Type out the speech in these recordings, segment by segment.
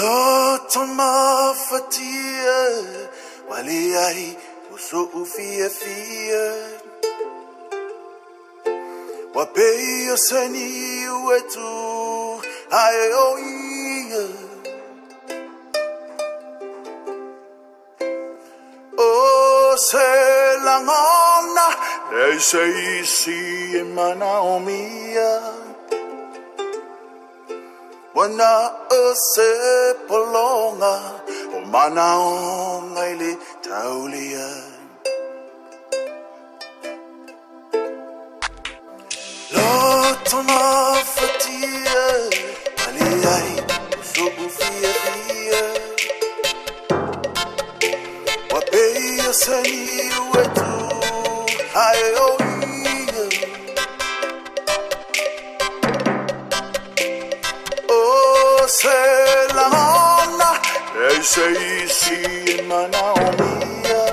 Lotoma fatia waliai uso ufia fia wapei seni wetu ayo iya o se langona they say si mana omia wana se polonga o mana ngaile taulia lotoma fatia aliai so ufia fia wapei seni wetu ayo se la ona e se si mana omia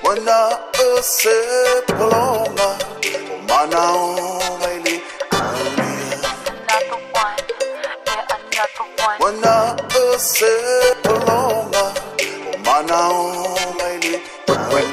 wana se polonga mana ongaili aulia wana se polonga mana ongaili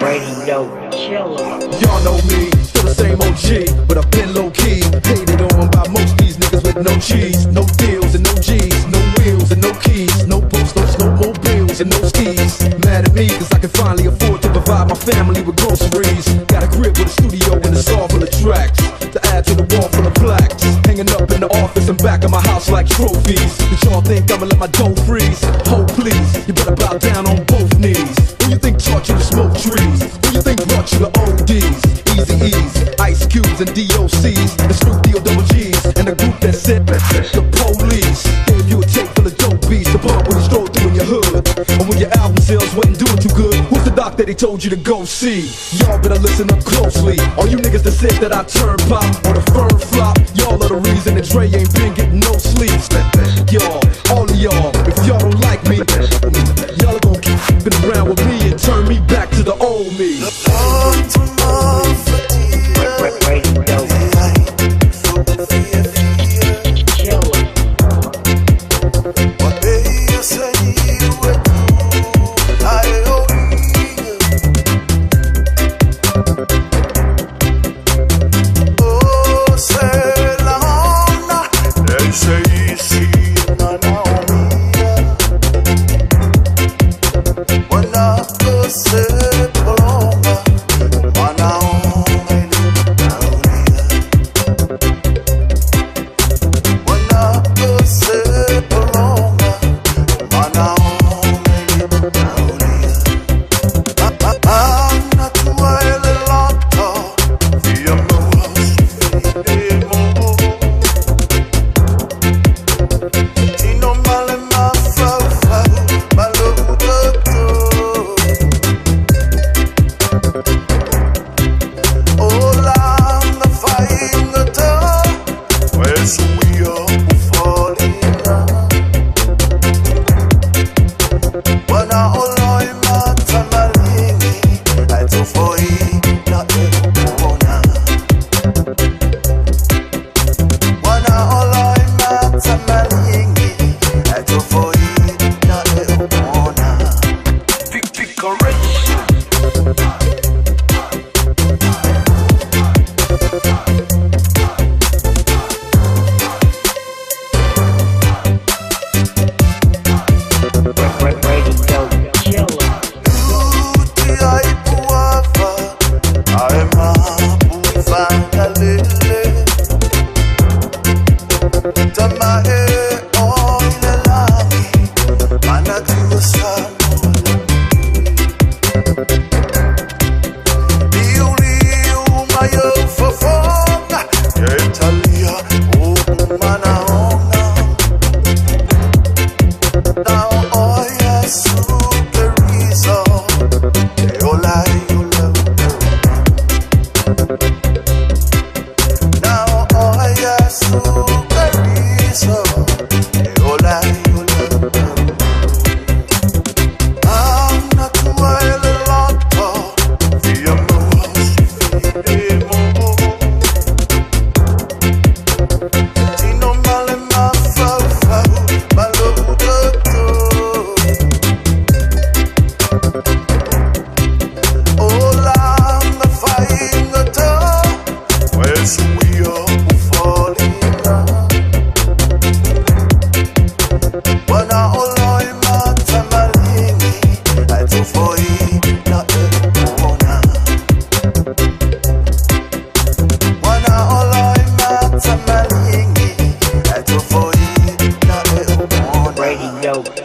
radio killer. Y'all know me, still the same OG, but I've been low key, hated on by most these niggas with no cheese, no deals and no G's, no wheels and no keys, no posts, no snowmobiles and no skis. Mad at me cause I can finally afford to provide my family with groceries. Got a crib with a studio and a saw full of tracks to add to the wall full of plaques, hanging up in the office and back of my house like trophies. Did y'all think I'ma let my dough freeze? Oh please, you better bow down on both knees. Who you think taught you to smoke trees? Who you think brought you the ODs? Easy E's, Ice Cubes and DOCs, the Snoop Double G's, and the group that said the police gave you a tape full of dope beats to bump when you stroll through in your hood. And when your album sales wasn't doing too good, who's the doc that he told you to go see? Y'all better listen up closely. All you niggas that said that I turn pop or the firm flop, y'all are the reason that Dre ain't been getting no sleep. Y'all, all of y'all, if y'all don't like me, y'all are gonna keep around with me and turn me back to the old me. Say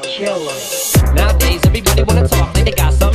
killer. Nowadays everybody wanna talk like they got some